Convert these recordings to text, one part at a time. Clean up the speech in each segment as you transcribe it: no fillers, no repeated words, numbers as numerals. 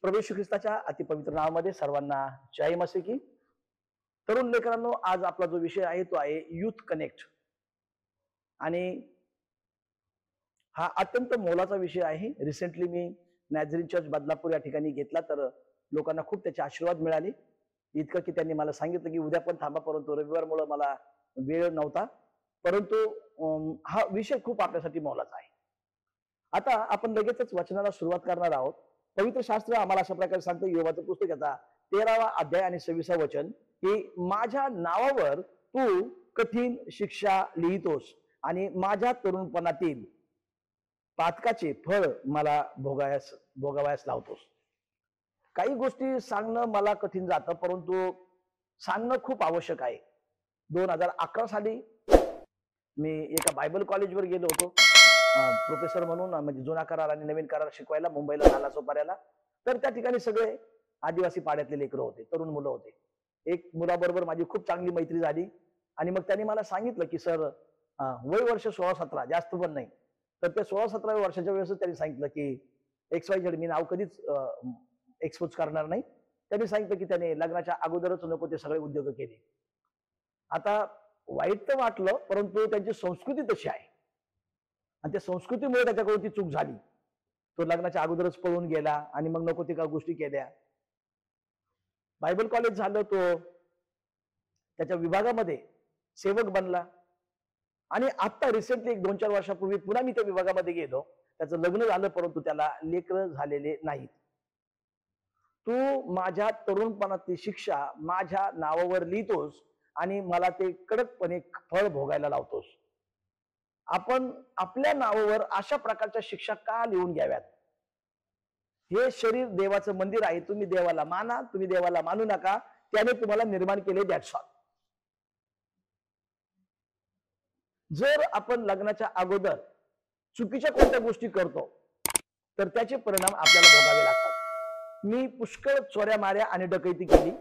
प्रभू येशू ख्रिस्ताच्या अतिपवित्र नावामध्ये सर्वांना जय मसीह की. तरुण लेकरांनो, आज आपला जो विषय आहे तो आहे युथ कनेक्ट. आणि हा अत्यंत मोलाचा विषय आहे. रिसेंटली मी नॅझरीन चर्च बदलापूर या ठिकाणी घेतला, तर लोकांना खूप त्याचे आशीर्वाद मिळाले. इतकं की त्यांनी मला सांगितलं की उद्या पण थांबा, परंतु रविवारमुळे मला वेळ नव्हता. परंतु हा विषय खूप आपल्यासाठी मोलाचा आहे. आता आपण लगेचच वचनाला सुरुवात करणार आहोत. पवित्र शास्त्र आम्हाला अशा प्रकारे सांगतं, योबाचं पुस्तक याचा 13वा अध्याय आणि 26वा वचन, की माझ्या नावावर तू कठीण शिक्षा लिहितोस आणि माझ्या तरुणपणातील पातकाचे फळ मला भोगावयास लावतोस. काही गोष्टी सांगणं मला कठीण जातं, परंतु सांगणं खूप आवश्यक आहे. 2011 साली मी एका बायबल कॉलेजवर गेलो होतो प्रोफेसर म्हणून, म्हणजे जुना करार आणि नवीन करार शिकवायला मुंबईला, नालासोपाऱ्याला. तर त्या ठिकाणी सगळे आदिवासी पाड्यातले लेकरं होते, तरुण मुलं होते. एक मुलाबरोबर माझी खूप चांगली मैत्री झाली आणि मग त्यांनी मला सांगितलं की सर, वय वर्ष 16-17, जास्त पण नाही. तर त्या 16-17 वर्षाच्या वेळेस त्यांनी सांगितलं की XYZ, मी नाव कधीच एक्सपोज करणार नाही. त्यांनी सांगितलं की त्याने लग्नाच्या अगोदरच नको ते सगळे उद्योग केले. आता वाईट तर वाटलं, परंतु त्यांची संस्कृती तशी आहे आणि त्या संस्कृतीमुळे त्याच्याकडून ती चूक झाली. तो लग्नाच्या अगोदरच पळून गेला आणि मग नको ते का गोष्टी केल्या. बायबल कॉलेज झालं, तो त्याच्या विभागामध्ये सेवक बनला आणि आता रिसेंटली 1-2-4 वर्षापूर्वी पुन्हा मी त्या विभागामध्ये गेलो. त्याचं लग्न झालं, परंतु त्याला लेकरं झालेले नाहीत. तू माझ्या तरुणपणातली शिक्षा माझ्या नावावर लिहितोस आणि मला ते कडकपणे फळ भोगायला लावतोस. आपण आपल्या नावावर अशा प्रकारच्या शिक्षा का लिहून घ्याव्यात? हे शरीर देवाचं मंदिर आहे. तुम्ही देवाला माना, तुम्ही देवाला मानू नका. त्याने तुम्हाला निर्माण केले, दॅट्स ऑल. जर आपण लग्नाच्या अगोदर चुकीच्या कोणत्या गोष्टी करतो तर त्याचे परिणाम आपल्याला भोगावे लागतात. मी पुष्कळ चोऱ्या माऱ्या आणि डकैती केली.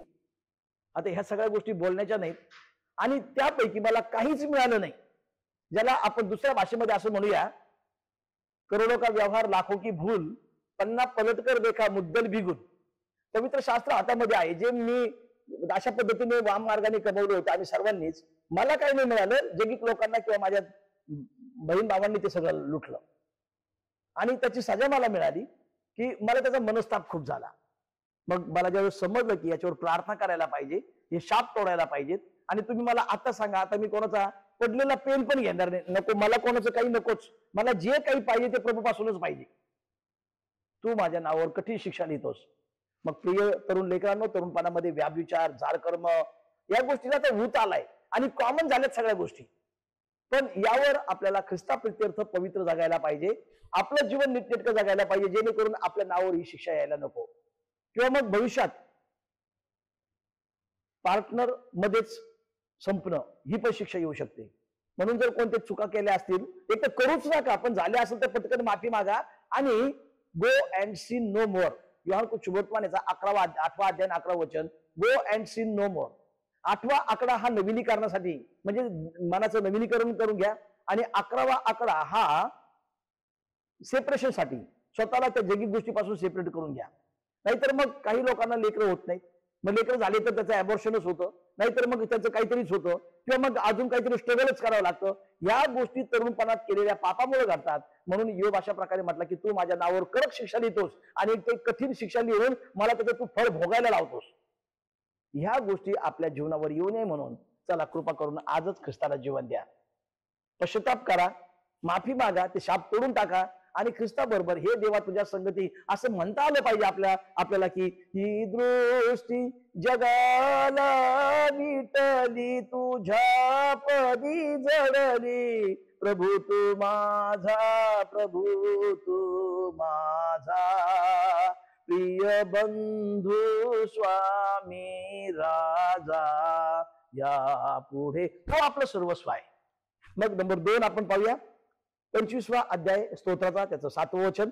आता ह्या सगळ्या गोष्टी बोलण्याच्या नाहीत आणि त्यापैकी मला काहीच मिळालं नाही. ज्याला आपण दुसऱ्या भाषेमध्ये असं म्हणूया, करोडो का व्यवहार लाखो की भूल, पन्ना पलटकर देखा मुद्दल बिगुल. पवित्र शास्त्र हातामध्ये आहे. जे मी अशा पद्धतीने वाम मार्गाने कमवले होते आम्ही सर्वांनीच, मला काही नाही मिळालं. जगित लोकांना किंवा माझ्या बहीण भावांनी ते सगळं लुटलं आणि त्याची सजा मला मिळाली की मला त्याचा मनस्ताप खूप झाला. मग मला ज्यावेळेस समजलं की याच्यावर प्रार्थना करायला पाहिजे, हे शाप तोडायला पाहिजेत. आणि तुम्ही मला आता सांगा, आता मी कोणाचा पडलेला पेन पण घेणार नाही. नको मला, कोणाचं काही नकोच. मला जे काही पाहिजे ते प्रभूपासूनच पाहिजे. तू माझ्या नावावर कठीण शिक्षा लिहितोस. मग प्रिय तरुण लेकरांनो, तरुणपणामध्ये व्यापविचार, जाळकर्म या गोष्टीला तर भूत आलाय आणि कॉमन झाल्यात सगळ्या गोष्टी. पण यावर आपल्याला ख्रिस्ताप्रित्यर्थ पवित्र जगायला पाहिजे. आपलं जीवन नीटनेटकं जगायला पाहिजे, जेणेकरून आपल्या नावावर ही शिक्षा यायला नको. किंवा मग भविष्यात पार्टनर मध्येच संपणं, ही पण शिक्षा येऊ शकते. म्हणून जर कोणते चुका केल्या असतील, एक तर करूच नका. पण झाले असेल तर पटकन माफी मागा आणि गो अँड सिन नो मोर. योहान शुभवर्तमान याचा 8वा अध्याय 11वा वचन, गो अँड सिन नो मोर. 8वा आकडा हा नवीनीकरणासाठी, म्हणजे मनाचं नवीनीकरण करून घ्या. आणि 11वा आकडा हा सेपरेशन साठी, स्वतःला त्या जगित गोष्टीपासून सेपरेट करून घ्या. नाहीतर मग काही लोकांना लेकरं होत नाहीत. मग लेकरं झाले तर त्याचं अबॉर्शनच होतं, नाहीतर मग त्याचं काहीतरीच होतं, किंवा मग अजून काहीतरी स्ट्रगलच करावं लागतं. या गोष्टी तरुणपणात केलेल्या पापामुळे घडतात. म्हणून योग अशा प्रकारे म्हटलं की तू माझ्या नावावर कडक शिक्षा लिहितोस आणि ते कठीण शिक्षा लिहून मला त्याचं तू फळ भोगायला लावतोस. ह्या गोष्टी आपल्या जीवनावर येऊ नये म्हणून चला कृपा करून आजच ख्रिस्ताला जीवन द्या. पश्चाताप करा, माफी मागा, ते शाप तोडून टाका आणि ख्रिस्ताबरोबर हे देवा तुझ्या संगती असं म्हणता आलं पाहिजे आपल्याला की ही दृष्टी जगाला विटली, तुझ्या पदी जडली. प्रभू तू माझा, प्रभू तू माझा, प्रिय बंधू स्वामी राजा, या पुढे तो आपलं सर्वस्व आहे. मग नंबर 2 आपण पाहूया 25वा अध्याय स्तोत्राचा, त्याचं 7वं वचन.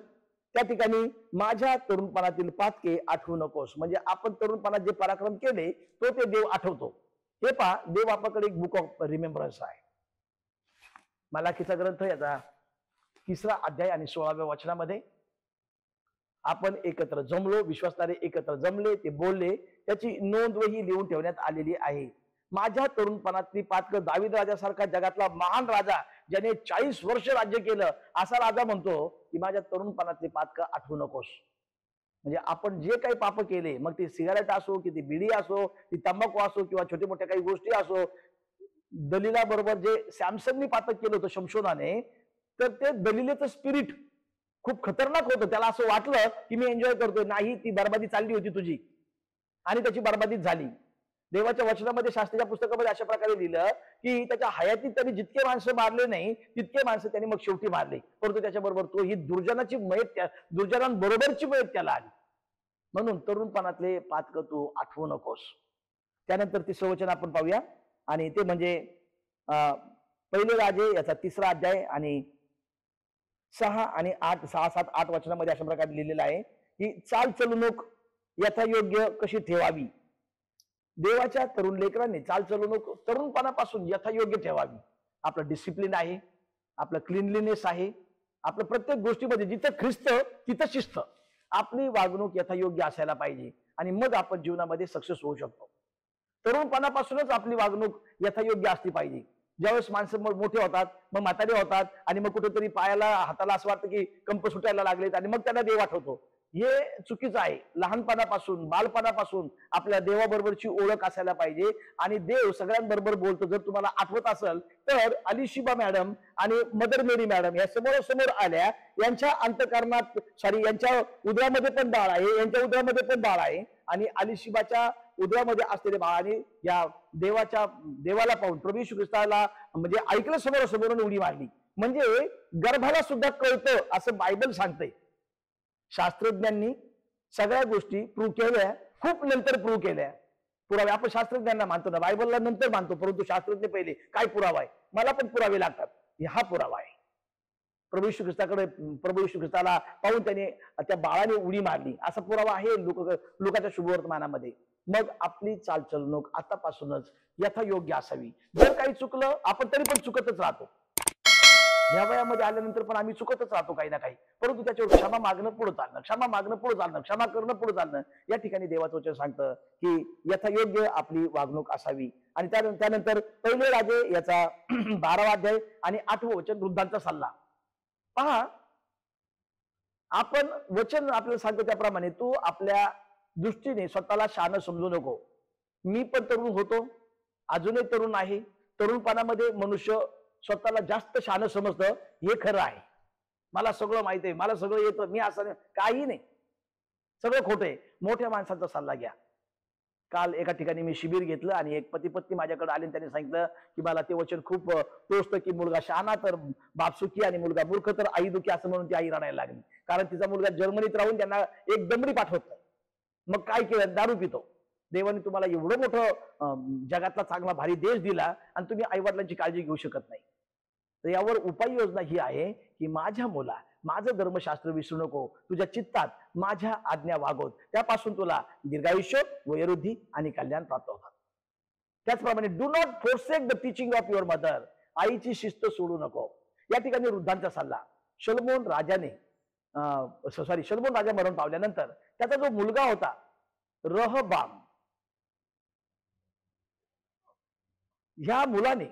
त्या ठिकाणी माझ्या तरुणपणातील पातके आठवू नकोस. म्हणजे आपण तरुणपणात जे पराक्रम केले तो ते देव आठवतो. हे पहा, देव आपल्याकडे एक बुक ऑफ रिमेंबरन्स आहे. मलाखीचा ग्रंथ याचा 3रा अध्याय आणि 16व्या वचनामध्ये आपण एकत्र जमलो, विश्वासणारे एकत्र जमले, ते बोलले, त्याची नोंदही लिहून ठेवण्यात आलेली आहे. माझ्या तरुणपणातली पातक दावीद राजासारखा जगातला महान राजा, ज्याने 40 वर्ष राज्य केलं, असा राजा म्हणतो की माझ्या तरुणपणातली पातक आठवू नकोस. म्हणजे आपण जे काही पाप केले, मग ती सिगारेट असो, की ती बिडी असो, ती तंबाखू असो, किंवा छोटे मोठ्या काही गोष्टी असो, दलिला बरोबर जे सॅमसननी पातक केलं होतं शमशोनाने, तर ते दलिलेचं स्पिरिट खूप खतरनाक होतं. त्याला असं वाटलं की मी एन्जॉय करतोय. नाही, ती बरबादी चालली होती तुझी, आणि त्याची बरबादीच झाली. देवाच्या वचनामध्ये, शास्त्राच्या पुस्तकामध्ये अशा प्रकारे लिहिलं की त्याच्या हयातीत त्यांनी जितके माणसं मारले नाही, तितके माणसं त्यांनी मग शेवटी मारले, परंतु त्याच्याबरोबर तो ही दुर्जनाची मयत, दुर्जनांबरोबरची मयत त्याला आली. म्हणून तरुणपणातले पातक तू आठवू नकोस. त्यानंतर तिसरं वचन आपण पाहूया, आणि ते म्हणजे पहिले राजे याचा 3रा अध्याय आणि 6 आणि 8, 6, 7, 8 वचनामध्ये अशा प्रकारे लिहिलेलं आहे की चाल चलवणूक यथायोग्य कशी ठेवावी. देवाच्या तरुण लेकरांनी चाल चलवणूक तरुणपणापासून यथायोग्य ठेवावी. आपलं डिसिप्लिन आहे, आपलं क्लीनलीनेस आहे, आपलं प्रत्येक गोष्टीमध्ये जिथं ख्रिस्त तिथं शिस्त, आपली वागणूक यथायोग्य असायला पाहिजे, आणि मग आपण जीवनामध्ये सक्सेस होऊ शकतो. तरुणपणापासूनच आपली वागणूक यथायोग्य असली पाहिजे. ज्यावेळेस माणसं मोठे होतात, मग म्हातारे होतात, आणि मग कुठेतरी पायाला हाताला असं वाटतं की कंप सुटायला लागलेत, आणि मग त्यांना देव आठवतो. हे चुकीचं आहे. लहानपणापासून, बालपणापासून आपल्या देवाबरोबरची ओळख असायला पाहिजे, आणि देव सगळ्यांबरोबर बोलतो. जर तुम्हाला आठवत असेल तर अलिशिबा मॅडम आणि मदर मेरी मॅडम या समोरासमोर आल्या. यांच्या अंतकरणात, यांच्या उदरामध्ये पण बाळ आहे, यांच्या उदरामध्ये पण बाळ आहे, आणि अलिशिबाच्या उदरामध्ये असलेले बाळाने या देवाला पाहून, प्रभू येशू ख्रिस्ताला म्हणजे ऐकलं, समोरासमोर उडी मारली. म्हणजे गर्भाला सुद्धा कळतं असं बायबल सांगतंय. शास्त्रज्ञांनी सगळ्या गोष्टी प्रूव्ह केल्या, खूप नंतर प्रूव्ह केल्या. पुरावे आपण शास्त्रज्ञांना मानतो ना, बायबलला नंतर मानतो, परंतु शास्त्रज्ञ पहिले. काय पुरावा आहे? मला पण पुरावे लागतात. हा पुरावा आहे. प्रभू येशू ख्रिस्ताला पाहून त्याने, त्या बाळाने उडी मारली, असा पुरावा आहे लुकाच्या शुभवर्तमानामध्ये. मग आपली चालचलणूक आतापासूनच यथायोग्य असावी. जर काही चुकलं, आपण तरी पण चुकतच राहतो. या वयामध्ये आल्यानंतर पण आम्ही चुकतच राहतो काही ना काही, परंतु त्याच्यावर क्षमा मागणं पुढे चालणं, क्षमा मागणं पुढे चालणं, क्षमा करणं पुढे चालणं. या ठिकाणी देवाचं वचन सांगतं की यथायोग्य आपली वागणूक असावी. आणि त्यानंतर पहिले राजे याचा 12वा अध्याय आणि 8वं वचन, वृद्धांचा सल्ला. पहा, आपण वचन आपल्याला सांगतो त्याप्रमाणे तू आपल्या दृष्टीने स्वतःला शहाणं समजू नको. मी पण तरुण होतो, अजूनही तरुण आहे. तरुणपणामध्ये मनुष्य स्वतःला जास्त शहाणं समजतं, हे खरं आहे. मला सगळं माहिती आहे, मला सगळं येतं, मी असं काही नाही, सगळं खोटं आहे. मोठ्या माणसांचा सल्ला घ्या. काल एका ठिकाणी मी शिबिर घेतलं, आणि एक पती पत्नी माझ्याकडे आले, आणि त्यांनी सांगितलं की मला ते वचन खूप टोचतं की मुलगा शहाणा तर बाप सुखी, आणि मुलगा मूर्ख तर आई दुखी, असं म्हणून ती आई रडायला लागली. कारण तिचा मुलगा जर्मनीत राहून त्यांना एक दमडी पाठवत नाही. मग काय केलं? दारू पितो. देवाने तुम्हाला एवढं मोठं जगातला चांगला भारी देश दिला, आणि तुम्ही आईवडिलांची काळजी घेऊ शकत नाही. तर यावर उपाययोजना ही आहे की माझ्या मुला, माझं धर्मशास्त्र विसरू नको, तुझ्या चित्तात माझ्या आज्ञा वागवत, त्यापासून तुला दीर्घायुष्य, वयोवृद्धी आणि कल्याण प्राप्त होतात. त्याचप्रमाणे do not forsake the teaching of your mother, आईची शिस्त सोडू नको. या ठिकाणी वृद्धांचा सल्ला. शलोमोन राजा मरण पावल्यानंतर त्याचा जो मुलगा होता रहबाम, ह्या मुलाने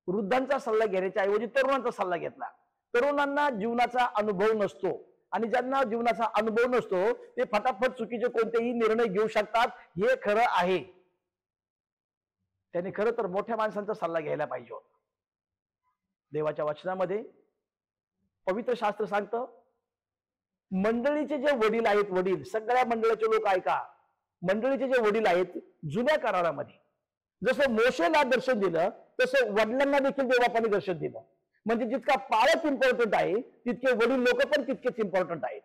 वृद्धांचा सल्ला घेण्याच्या ऐवजी तरुणांचा सल्ला घेतला. तरुणांना जीवनाचा अनुभव नसतो, आणि ज्यांना जीवनाचा अनुभव नसतो ते फटाफट चुकीचे कोणतेही निर्णय घेऊ शकतात, हे खरं आहे. त्यांनी खरं तर मोठ्या माणसांचा सल्ला घ्यायला पाहिजे होता. देवाच्या वचनामध्ये पवित्र शास्त्र सांगतं, मंडळीचे जे वडील आहेत, वडील सगळ्या मंडळाचे लोक ऐका, मंडळीचे जे वडील आहेत जुन्या करारामध्ये जसं मोशेला दर्शन दिलं, तसं वडिलांना देखील देवबापाने दर्शन दिलं. म्हणजे जितका पालक इम्पॉर्टंट आहे, तितके वडील लोक पण तितकेच इम्पॉर्टंट आहेत.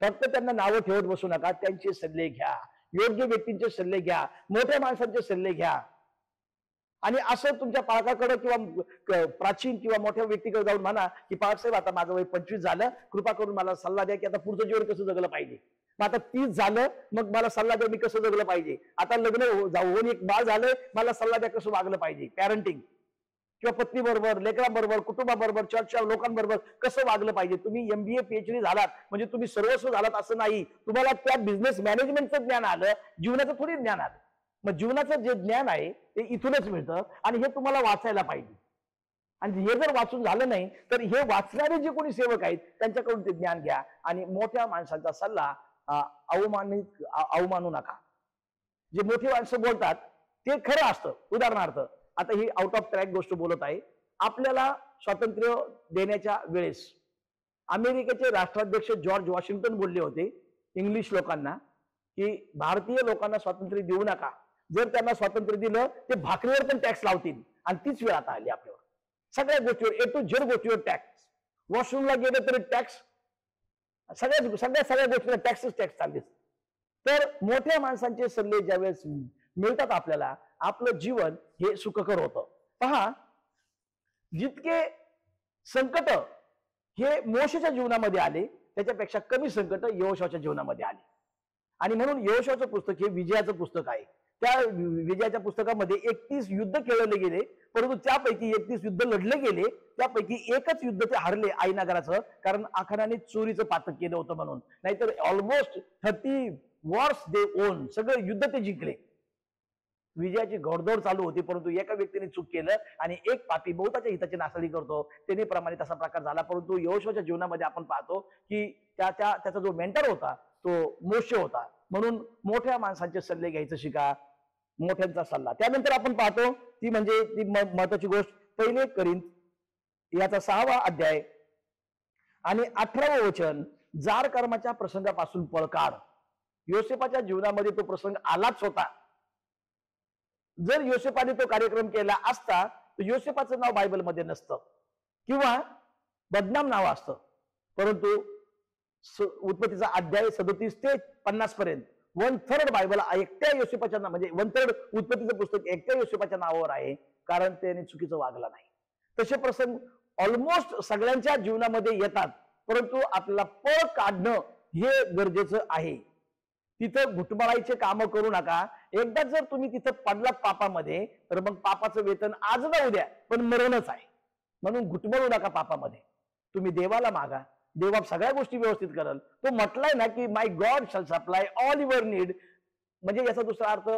फक्त त्यांना नावं ठेवत बसू नका, त्यांचे सल्ले घ्या, योग्य व्यक्तींचे सल्ले घ्या, मोठ्या माणसांचे सल्ले घ्या. आणि असं तुमच्या पालकाकडे किंवा प्राचीन किंवा मोठ्या व्यक्तीकडे जाऊन म्हणा की पालकसाहेब, आता माझं वय 25 झालं, कृपा करून मला सल्ला द्या की आता पुढचं जीवन कसं जगलं पाहिजे. मग आता 30 झालं, मग मला सल्ला द्या मी कसं जगलं पाहिजे. आता लग्न जाऊन एक बाळ झालं, मला सल्ला द्या कसं वागलं पाहिजे. पॅरेंटिंग किंवा पत्नीबरोबर, लेकरांबरोबर, कुटुंबाबरोबर, चर्चच्या लोकांबरोबर कसं वागलं पाहिजे. तुम्ही MBA PhD झालात म्हणजे तुम्ही सर्वस्व झालात असं नाही. तुम्हाला त्या बिझनेस मॅनेजमेंटचं ज्ञान आलं, जीवनाचं थोडी ज्ञान आलं. मग जीवनाचं जे ज्ञान आहे ते इथूनच मिळतं आणि हे तुम्हाला वाचायला पाहिजे. आणि हे जर वाचून झालं नाही तर हे वाचणारे जे कोणी सेवक आहेत त्यांच्याकडून ते ज्ञान घ्या आणि मोठ्या माणसांचा सल्ला अवमानू नका. जे मोठी माणसं बोलतात ते खरं असतं. उदाहरणार्थ आता ही आउट ऑफ ट्रॅक गोष्ट बोलत आहे. आपल्याला स्वातंत्र्य देण्याच्या वेळेस अमेरिकेचे राष्ट्राध्यक्ष जॉर्ज वॉशिंग्टन बोलले होते इंग्लिश लोकांना की भारतीय लोकांना स्वातंत्र्य देऊ नका. जर त्यांना स्वातंत्र्य दिलं ते भाकरीवर पण टॅक्स लावतील. आणि तीच वेळ आता आली आपल्यावर. सगळ्या गोष्टीवर A to Z गोष्टीवर टॅक्स. वॉशरूमला गेलं तरी टॅक्स. सगळ्या गोष्टीला टॅक्स चाललीस. तर मोठ्या माणसांचे सल्ले ज्यावेळेस मिळतात आपल्याला आपलं जीवन हे सुखकर होतं. पहा, जितके संकट हे मोशेच्या जीवनामध्ये आले त्याच्यापेक्षा कमी संकट यहोशूआच्या जीवनामध्ये आले. आणि म्हणून यहोशूआचं पुस्तक हे विजयाचं पुस्तक आहे. त्या विजयाच्या पुस्तकामध्ये 31 युद्ध खेळले गेले, परंतु त्यापैकी 31 युद्ध लढले गेले. त्यापैकी एकच युद्ध ते हरले आईनगराचं, कारण आखानाने चोरीचं पातक केलं होतं म्हणून. नाहीतर ऑलमोस्ट 30 वॉर्स दे ओन, सगळं युद्ध ते जिंकले. विजयाची घोडदौड चालू होती, परंतु एका व्यक्तीने चूक केलं आणि एक पापी बहुताच्या हिताची नासाडी करतो. त्याने प्रमाणे तसा प्रकार झाला. परंतु यहोशूआच्या जीवनामध्ये आपण पाहतो की त्याचा जो मेंटर होता तो मोशे होता. म्हणून मोठ्या माणसांचे सल्ले घ्यायचं शिका, मोठ्यांचा सल्ला. त्यानंतर आपण पाहतो ती म्हणजे ती महत्वाची गोष्ट 1 कोरिंथ याचा 6वा अध्याय आणि 18वं वचन. जार कर्माच्या प्रसंगापासून पळ काढ. योसेफाच्या जीवनामध्ये तो प्रसंग आलाच होता. जर योसेफाने तो कार्यक्रम केला असता तर योसेफाचं नाव बायबलमध्ये नसतं किंवा बदनाम नाव असतं. परंतु उत्पत्तीचा अध्याय 37 ते 50 पर्यंत 1/3 बायबल एकट्या योसेफाच्या म्हणजे 1/3 उत्पत्तीचं पुस्तक एकट्या योसेफाच्या नावावर आहे, कारण त्याने चुकीचं वागला नाही. तसे प्रसंग ऑलमोस्ट सगळ्यांच्या जीवनामध्ये येतात, परंतु आपल्याला पळ काढणं हे गरजेचं आहे. तिथं घुटमळायचे काम करू नका. एकदा जर तुम्ही तिथं पडलात पापामध्ये तर मग पापाचं वेतन आज ना उद्या पण मरणच आहे. म्हणून घुटमळू नका पापामध्ये. तुम्ही देवाला मागा, देवा सगळ्या गोष्टी व्यवस्थित करेल. तो म्हटलाय ना की my God shall supply all your need. म्हणजे याचा दुसरा अर्थ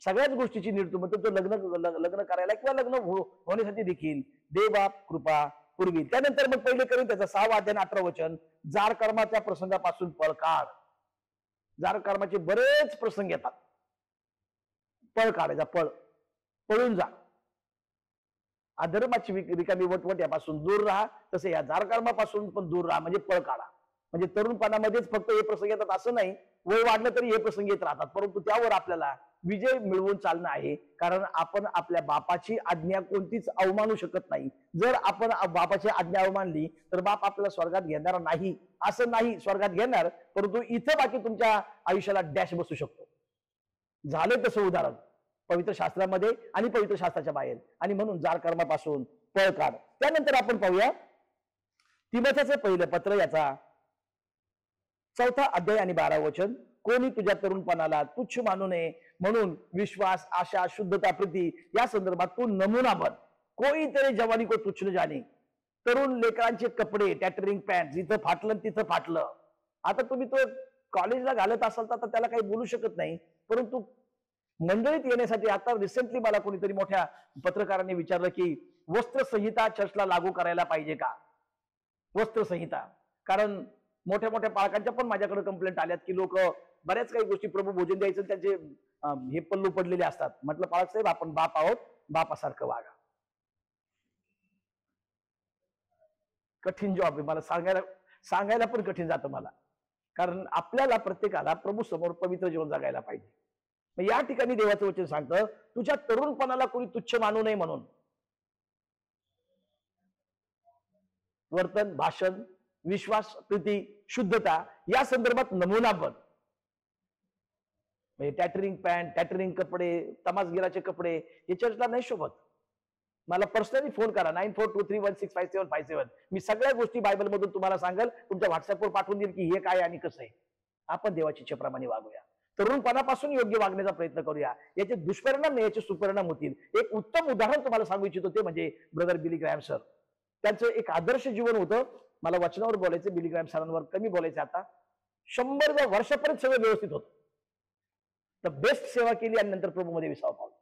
सगळ्याच गोष्टीची नीड तुम्ही तो लग्न करायला किंवा लग्न होण्यासाठी देखील देवा कृपा पूर्वी. त्यानंतर मग 1 कोरिंथ त्याचा 6वा अध्याय 18 वचन. जार कर्माच्या प्रसंगापासून पळ काढ. जार कर्माचे बरेच प्रसंग येतात. पळ काढायचा, पळून जा. अधर्माची रिकामी वटवट यापासून दूर राहा. तसे या जार कर्मापासून पण दूर राहा, म्हणजे पळ काढा. म्हणजे तरुणपणामध्येच फक्त हे प्रसंग येतात असं नाही, वय वाढलं तरी हे प्रसंग येत राहतात. परंतु त्यावर आपल्याला विजय मिळवून चालणं आहे, कारण आपण आपल्या बापाची आज्ञा कोणतीच अवमानू शकत नाही. जर आपण बापाची आज्ञा अवमानली तर बाप आपल्याला स्वर्गात घेणार नाही. असं नाही, स्वर्गात घेणार, परंतु इथं बाकी तुमच्या आयुष्याला डॅश बसू शकतो. झालं तसं उदाहरण पवित्र शास्त्रामध्ये आणि पवित्र शास्त्राच्या बाहेर. आणि म्हणून जार कर्मापासून पळ काढ. त्यानंतर आपण पाहूया तिमोथेचं पहिलं पत्र याचा 4था अध्याय आणि 12 वचन. कोणी तुझ्या तरुणपणाला तुच्छ मानू नये, म्हणून विश्वास, आशा, शुद्धता, प्रीती या संदर्भात तू नमुना बन. कोणीतरी जवानी को तुच्छ न जाणे. तरुण लेकरांचे कपडे, टॅटरिंग पॅन्ट, इथं फाटलं तिथं फाटलं. आता तुम्ही तो कॉलेजला घालत असाल तर त्याला काही बोलू शकत नाही, परंतु मंडळीत येण्यासाठी आता रिसेंटली मला कोणीतरी मोठ्या पत्रकारांनी विचारलं की वस्त्रसंहिता चर्चला लागू करायला पाहिजे का. वस्त्रसंहिता, कारण मोठ्या मोठ्या पालकांच्या पण माझ्याकडे कंप्लेंट आल्यात की लोक बऱ्याच काही गोष्टी प्रभू भोजन द्यायचं त्यांचे हे पल्लू पडलेले असतात. म्हटलं पालक साहेब आपण बाप आहोत, बापासारखं वागा. कठीण जॉब आहे, मला सांगायला पण कठीण जातं मला, कारण आपल्याला प्रत्येकाला प्रभू समोर पवित्र जीवन जगायला पाहिजे. या ठिकाणी देवाचं वचन सांगतं तुझ्या तरुणपणाला कोणी तुच्छ मानू नये, म्हणून वर्तन, भाषण, विश्वास, प्रीती, शुद्धता या संदर्भात नमुना बन. टॅटरिंग पॅन्ट, टॅटरिंग कपडे, तमासगिराचे कपडे हे चर्चला नाही शोभत. मला पर्सनली फोन करा 9423165757. मी सगळ्या गोष्टी बायबल मधून तुम्हाला सांगेल, तुमच्या व्हॉट्सअपवर पाठवून देईल की हे काय आणि कसं आहे. आपण देवाच्या इच्छेप्रमाणे वागूया. तरुणपणापासून योग्य वागण्याचा प्रयत्न करूया. याचे दुष्परिणाम नाही, याचे सुपरिणाम होतील. एक उत्तम उदाहरण तुम्हाला सांगू इच्छितो ते म्हणजे ब्रदर बिली ग्रॅम सर. त्यांचं एक आदर्श जीवन होतं. मला वचनावर बोलायचं, बिली ग्रॅम सरांवर कमी बोलायचं. आता 100 वर्षापर्यंत सगळं व्यवस्थित होतं. तर बेस्ट सेवा केली आणि नंतर प्रभूमध्ये विसावा पावला.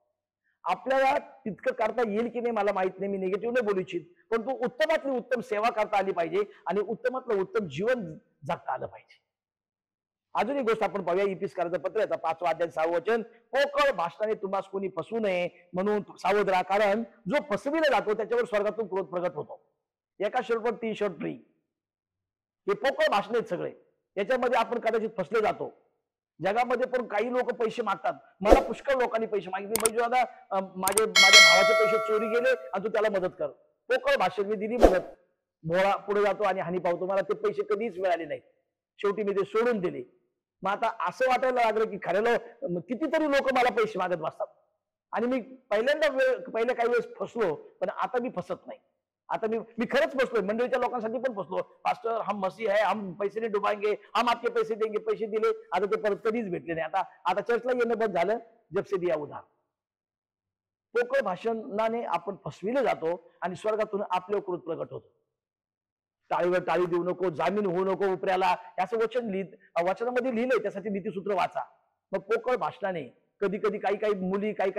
आपल्याला तितकं करता येईल की नाही मला माहित नाही, मी निगेटिव्ह नाही बोलू इच्छित, परंतु उत्तमातली उत्तम सेवा करता आली पाहिजे आणि उत्तमातलं उत्तम जीवन जगता आलं पाहिजे. अजून एक गोष्ट आपण पाहूया. इपिस्काराचं पत्र याचा 5वा अध्याय 6वं वचन. पोकळ भाषणाने तुम्हाला कोणी फसवू नये म्हणून सावध राहा, कारण जो फसविला जातो त्याच्यावर स्वर्गातून क्रोध प्रगट होतो. एका शर्टवर 3 शर्ट फ्री. हे पोकळ भाषण आहेत सगळे. याच्यामध्ये आपण कदाचित फसले जातो. जगामध्ये पण काही लोक पैसे मागतात. मला पुष्कळ लोकांनी पैसे मागितले, म्हणजे दादा माझ्या भावाचे पैसे चोरी गेले आणि तू त्याला मदत कर. पोकळ भाषण, मी दिली मदत. भोळा पुढे जातो आणि हानी पावतो. मला ते पैसे कधीच मिळाले नाहीत. शेवटी मी ते सोडून दिले. मग आता असं वाटायला लागलं की खऱ्याला कितीतरी लोक मला पैसे मागत बसतात आणि मी पहिल्या काही वेळेस फसलो, पण आता मी फसत नाही. आता मी खरंच फसलोय. मंडळीच्या लोकांसाठी पण फसलो. पास्टर हम मसीह है, हम पैसे नाही डुबाएंगे, हम आपके पैसे देंगे. पैसे दिले, आता ते परत कधीच भेटले नाही. आता चर्चला येणं बंद झालं. जब से दिया उधार. पोकळ भाषणाने आपण फसविले जातो आणि स्वर्गातून आपले क्रोध प्रगट होतो. टाळीवर टाळी देऊ नको, जामीन होऊ नको उपऱ्याला, असं वचनामध्ये लिहिलंय. त्यासाठी नीतीसूत्र वाचा. मग पोकळ भाषणाने कधी कधी काही काही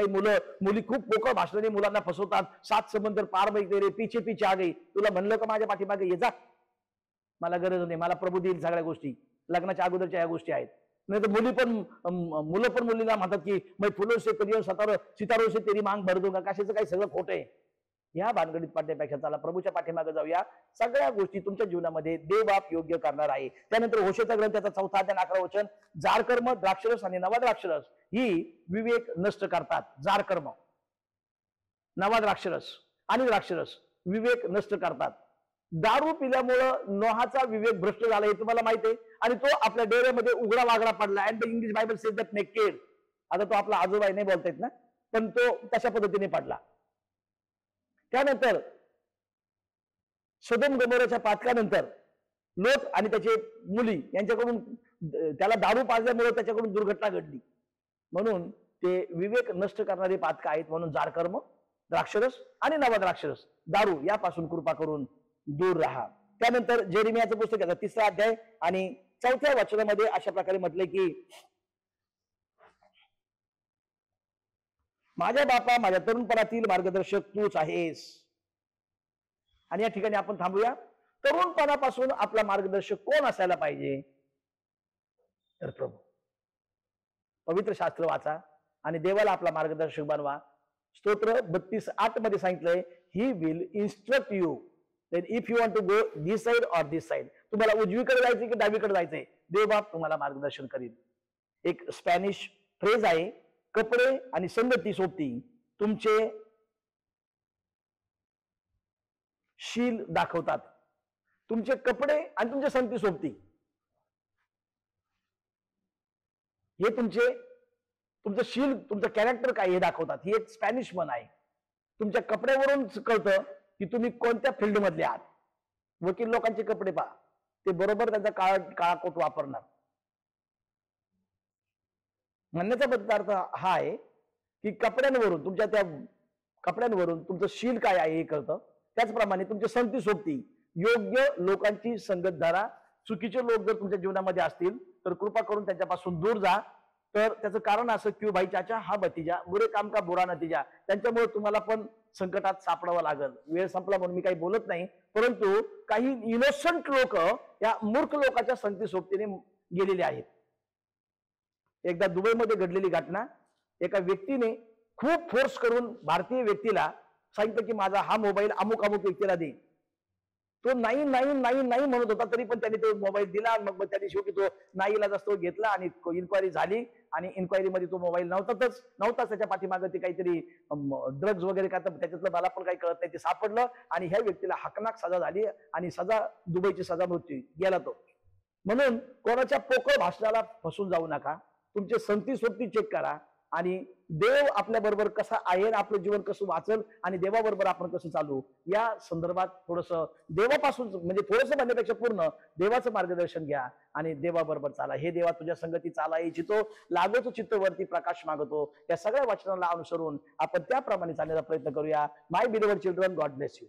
मुली खूप पोकळ भाषणाने मुलांना फसवतात. 7 समंदर पार वगैरे पीछे पीछे आ गई. तुला म्हणलं का माझ्या पाठीमागे ये जा, मला गरज नाही, मला प्रभू देईल सगळ्या गोष्टी. लग्नाच्या अगोदरच्या या गोष्टी आहेत. नाही तर मुलं पण मुलींना म्हणतात की मैं फुलों से कलियों सितारों से तेरी मांग भर दूंगा. कशाचं काही सगळं खोटं आहे. या भानगडीत पडण्यापेक्षा चला प्रभूच्या पाठीमागे जाऊया. सगळ्या गोष्टी तुमच्या जीवनामध्ये देवबाप योग्य करणार आहे. त्यानंतर होशेचा ग्रंथ त्याचा 4था अध्याय 11 वचन. जार कर्म, द्राक्षरस आणि नवा द्राक्षरस ही विवेक नष्ट करतात. जार कर्म, नवा द्राक्षरस आणि द्राक्षरस विवेक नष्ट करतात. दारू पिल्यामुळं नोहाचा विवेक भ्रष्ट झाला हे तुम्हाला माहिती आहे. आणि तो आपल्या डेऱ्यामध्ये उघडा वागडा पडला. And the English Bible says that naked. आता तो आपला आजोबा नाही बोलता येत ना, पण तो तशा पद्धतीने पडला. त्यानंतर सदोम गमोराच्या पातकानंतर लोट आणि त्याचे मुली यांच्याकडून त्याला दारू पाजल्यामुळे त्याच्याकडून दुर्घटना घडली. म्हणून ते विवेक नष्ट करणारे पातक आहेत. म्हणून जार कर्म, द्राक्षरस आणि नवा द्राक्षरस, दारू यापासून कृपा करून दूर राहा. त्यानंतर जेरेमियाचं पुस्तक याचा 3रा अध्याय आणि 4थ्या वचनामध्ये अशा प्रकारे म्हटले की माझ्या बापा, माझ्या तरुणपणातील मार्गदर्शक तूच आहेस. आणि या ठिकाणी आपण थांबूया. तरुणपणापासून आपला मार्गदर्शक कोण असायला पाहिजे? तर प्रभू. पवित्र शास्त्र वाचा आणि देवाला आपला मार्गदर्शक बनवा. स्तोत्र 32:8 मध्ये सांगितलंय, he will instruct you then if you want to go this side or this side. तुम्हाला उजवीकडे जायचंय की डावीकडे जायचंय, देवबाप तुम्हाला मार्गदर्शन करील. एक स्पॅनिश फ्रेज आहे, कपडे आणि संगती सोबती तुमचे शील दाखवतात. तुमचे कपडे आणि तुमच्या संगती सोबती हे तुमचं शील, तुमचं कॅरेक्टर काय हे दाखवतात. ही एक स्पॅनिश म्हण आहे. तुमच्या कपड्यावरून कळतं की तुम्ही कोणत्या फील्ड मधले आहात. वकील लोकांचे कपडे पहा, ते बरोबर त्यांचा काळा कोट वापरणार. म्हणण्याचा अर्थ हा आहे की कपड्यांवरून, तुमच्या त्या कपड्यांवरून तुमचं शील काय आहे हे कळतं. त्याचप्रमाणे तुमच्या संगती सोबती योग्य लोकांची संगत धरा. चुकीचे लोक जर तुमच्या जीवनामध्ये असतील तर कृपा करून त्यांच्यापासून दूर जा. तर त्याचं कारण असं की भाई चाचा हा भतीजा, बुरे काम का बुरा नतीजा. त्यांच्यामुळे तुम्हाला पण संकटात सापडावं लागल. वेळ संपला म्हणून मी काही बोलत नाही, परंतु काही इनोसंट लोक या मूर्ख लोकांच्या संगती सोबतीने गेलेले आहेत. एकदा दुबईमध्ये घडलेली घटना, एका व्यक्तीने खूप फोर्स करून भारतीय व्यक्तीला सांगितलं की माझा हा मोबाईल अमुक अमुक व्यक्तीला दे. तो नाही नाही नाही नाही म्हणत होता, तरी पण त्याने तो मोबाईल दिला. मग त्याने शेवटी तो नाहीला तो घेतला आणि इन्क्वायरी झाली आणि इन्क्वायरीमध्ये तो मोबाईल नव्हताच. त्याच्या पाठीमागे ते काहीतरी ड्रग्ज वगैरे काय, त्याच्यातलं मला पण काही कळत नाही, ते सापडलं आणि ह्या व्यक्तीला हकनाक सजा झाली आणि सजा दुबईची सजा मृत्यू गेला तो. म्हणून कोणाच्या पोकळ भाषणाला फसून जाऊ नका. तुमचे संगती सोबती चेक करा. आणि देव आपल्या बरोबर कसा आहे आणि आपलं जीवन कसं वाचल आणि देवाबरोबर आपण कसं चालू या संदर्भात थोडस देवापासून म्हणजे थोडंसं म्हणण्यापेक्षा पूर्ण देवाचं मार्गदर्शन घ्या आणि देवाबरोबर चाला. हे देवा तुझ्या संगती चाला इच्छितो, लागतो चित्तवरती प्रकाश मागतो. या सगळ्या वचनाला अनुसरून आपण त्याप्रमाणे चालण्याचा प्रयत्न करूया. माय बिलीव्हर चिल्ड्रन, गॉड ब्लेस यू.